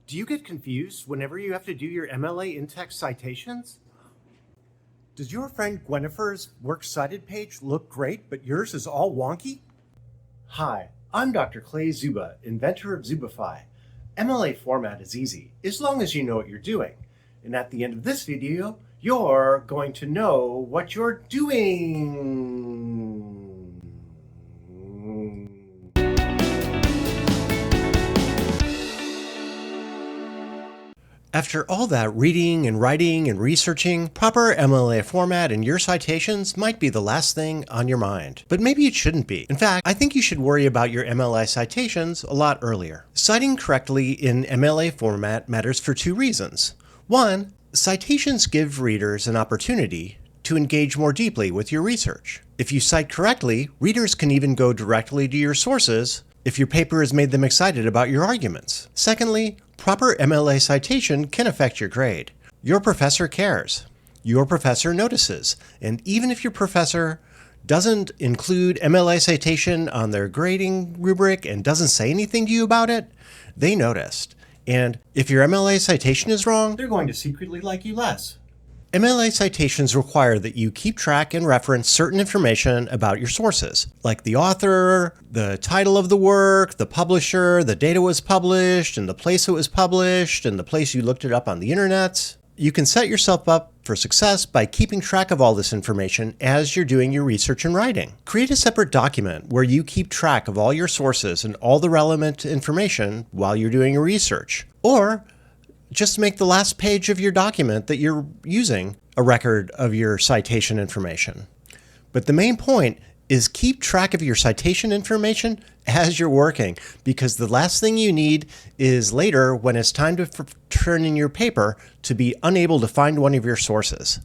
Do you get confused whenever you have to do your MLA in-text citations? Does your friend Gwenifer's Works Cited page look great, but yours is all wonky? Hi, I'm Dr. Clay Zuba, inventor of Zubify. MLA format is easy, as long as you know what you're doing. And at the end of this video, you're going to know what you're doing. After all that reading and writing and researching, proper MLA format in your citations might be the last thing on your mind. But maybe it shouldn't be. In fact, I think you should worry about your MLA citations a lot earlier. Citing correctly in MLA format matters for two reasons. One, citations give readers an opportunity to engage more deeply with your research. If you cite correctly, readers can even go directly to your sources if your paper has made them excited about your arguments. Secondly, proper MLA citation can affect your grade. Your professor cares. Your professor notices. And even if your professor doesn't include MLA citation on their grading rubric and doesn't say anything to you about it, they noticed. And if your MLA citation is wrong, they're going to secretly like you less. MLA citations require that you keep track and reference certain information about your sources, like the author, the title of the work, the publisher, the date it was published, and the place it was published, and the place you looked it up on the internet. You can set yourself up for success by keeping track of all this information as you're doing your research and writing. Create a separate document where you keep track of all your sources and all the relevant information while you're doing your research. Or just make the last page of your document that you're using a record of your citation information. But the main point is keep track of your citation information as you're working, because the last thing you need is later, when it's time to turn in your paper, to be unable to find one of your sources.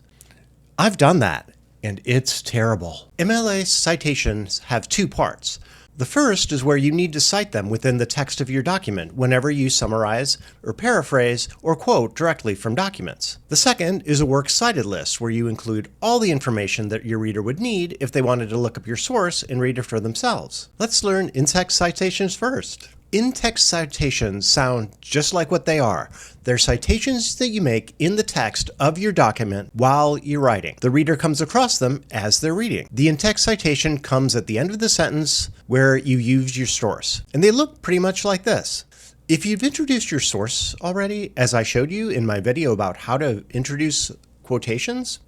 I've done that, and it's terrible. MLA citations have two parts. The first is where you need to cite them within the text of your document whenever you summarize or paraphrase or quote directly from documents. The second is a works cited list where you include all the information that your reader would need if they wanted to look up your source and read it for themselves. Let's learn in-text citations first. In-text citations sound just like what they are. They're citations that you make in the text of your document while you're writing. The reader comes across them as they're reading. The in-text citation comes at the end of the sentence where you use your source. And they look pretty much like this. If you've introduced your source already, as I showed you in my video about how to introduce quotations,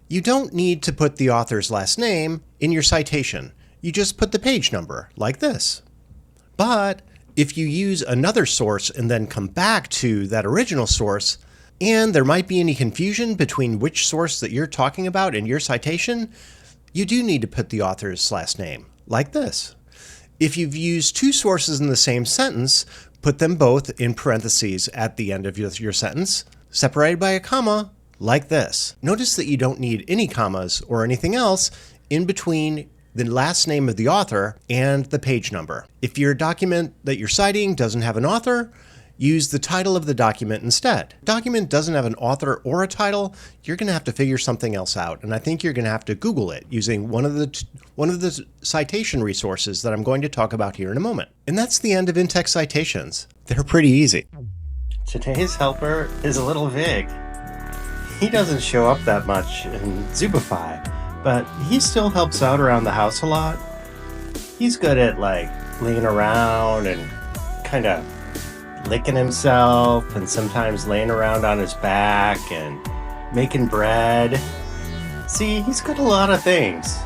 you don't need to put the author's last name in your citation. You just put the page number, like this. But if you use another source and then come back to that original source, and there might be any confusion between which source that you're talking about in your citation, you do need to put the author's last name, like this. If you've used two sources in the same sentence, put them both in parentheses at the end of your sentence, separated by a comma, like this. Notice that you don't need any commas or anything else in between the last name of the author and the page number. If your document that you're citing doesn't have an author, use the title of the document instead. If the document doesn't have an author or a title, you're going to have to figure something else out, and I think you're going to have to Google it using one of the citation resources that I'm going to talk about here in a moment. And that's the end of in-text citations. They're pretty easy. Today's helper is a little vague. He doesn't show up that much in Zubify, but he still helps out around the house a lot. He's good at laying around and kind of licking himself, and sometimes laying around on his back and making bread. See, he's good at a lot of things.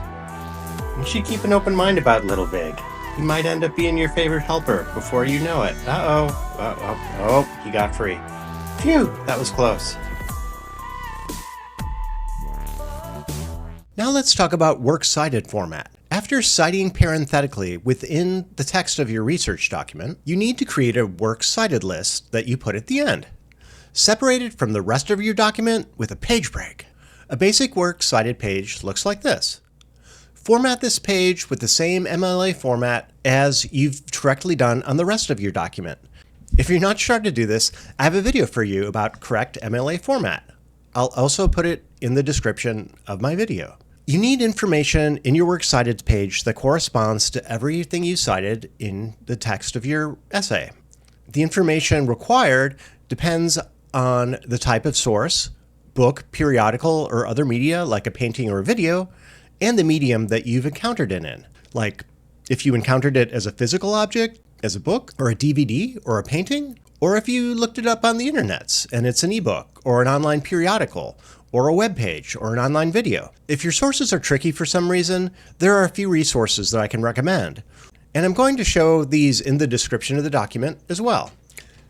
You should keep an open mind about Little Vig. He might end up being your favorite helper before you know it. Oh, he got free. Phew, that was close. Now let's talk about works cited format. After citing parenthetically within the text of your research document, you need to create a works cited list that you put at the end, separated from the rest of your document with a page break. A basic works cited page looks like this. Format this page with the same MLA format as you've correctly done on the rest of your document. If you're not sure to do this, I have a video for you about correct MLA format. I'll also put it in the description of my video. You need information in your works cited page that corresponds to everything you cited in the text of your essay. The information required depends on the type of source, book, periodical, or other media like a painting or a video, and the medium that you've encountered it in. Like if you encountered it as a physical object, as a book, or a DVD, or a painting, or if you looked it up on the internets and it's an ebook, or an online periodical, or a web page, or an online video. If your sources are tricky for some reason, there are a few resources that I can recommend. And I'm going to show these in the description of the document as well.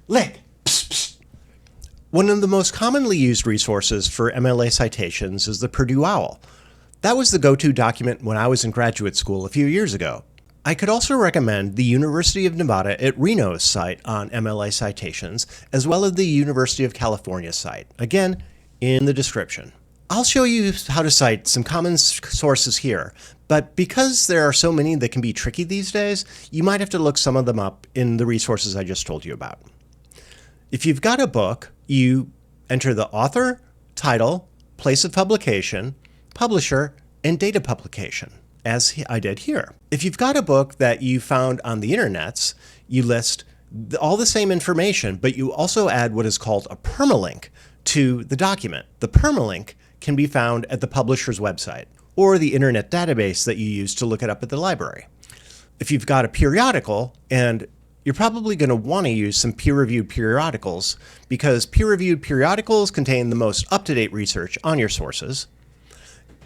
Lick! Psst, psst. One of the most commonly used resources for MLA citations is the Purdue OWL. That was the go-to document when I was in graduate school a few years ago. I could also recommend the University of Nevada at Reno's site on MLA citations, as well as the University of California site, again, in the description. I'll show you how to cite some common sources here, but because there are so many that can be tricky these days, you might have to look some of them up in the resources I just told you about. If you've got a book, you enter the author, title, place of publication, publisher, and date of publication, as I did here. If you've got a book that you found on the internets, you list all the same information, but you also add what is called a permalink to the document. The permalink can be found at the publisher's website or the internet database that you use to look it up at the library. If you've got a periodical, and you're probably going to want to use some peer-reviewed periodicals because peer-reviewed periodicals contain the most up-to-date research on your sources,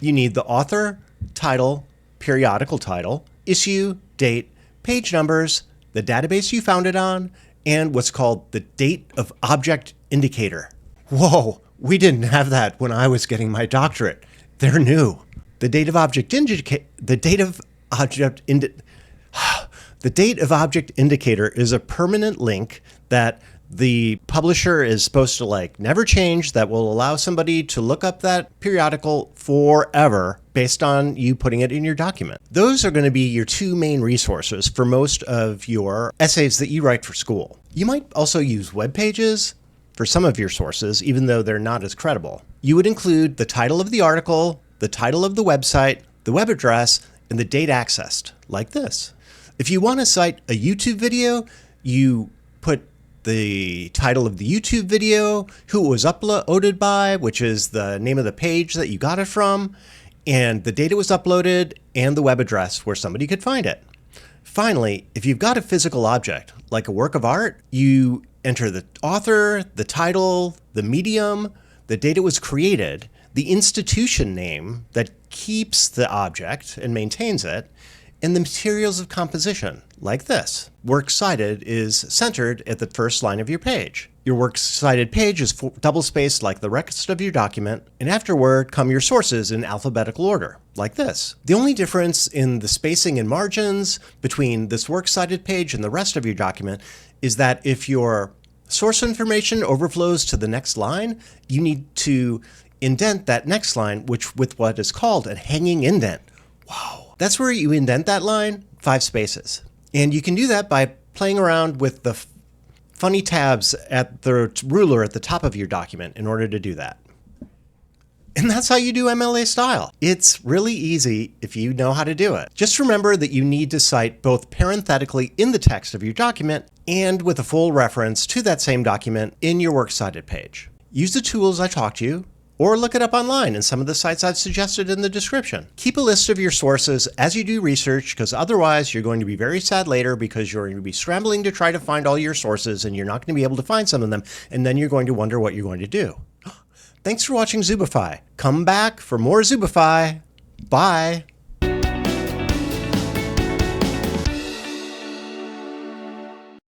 you need the author, title, periodical title, issue, date, page numbers, the database you found it on, and what's called the date of object indicator. Whoa, we didn't have that when I was getting my doctorate. They're new. The date of object indicator is a permanent link that the publisher is supposed to never change, that will allow somebody to look up that periodical forever based on you putting it in your document. Those are going to be your two main resources for most of your essays that you write for school. You might also use web pages for some of your sources, even though they're not as credible. You would include the title of the article, the title of the website, the web address, and the date accessed, like this. If you want to cite a YouTube video, you put the title of the YouTube video, who it was uploaded by, which is the name of the page that you got it from, and the date it was uploaded, and the web address where somebody could find it. Finally, if you've got a physical object, like a work of art, you enter the author, the title, the medium, the date it was created, the institution name that keeps the object and maintains it, and the materials of composition, like this. Works cited is centered at the first line of your page. Your works cited page is double-spaced like the rest of your document, and afterward come your sources in alphabetical order, like this. The only difference in the spacing and margins between this works cited page and the rest of your document is that if your source information overflows to the next line, you need to indent that next line, with what is called a hanging indent. Wow. That's where you indent that line 5 spaces. And you can do that by playing around with the funny tabs at the ruler at the top of your document in order to do that. And that's how you do MLA style. It's really easy if you know how to do it. Just remember that you need to cite both parenthetically in the text of your document and with a full reference to that same document in your works cited page. Use the tools I taught you, or look it up online in some of the sites I've suggested in the description. Keep a list of your sources as you do research, because otherwise you're going to be very sad later because you're going to be scrambling to try to find all your sources and you're not going to be able to find some of them, and then you're going to wonder what you're going to do. Thanks for watching Zubify. Come back for more Zubify. Bye.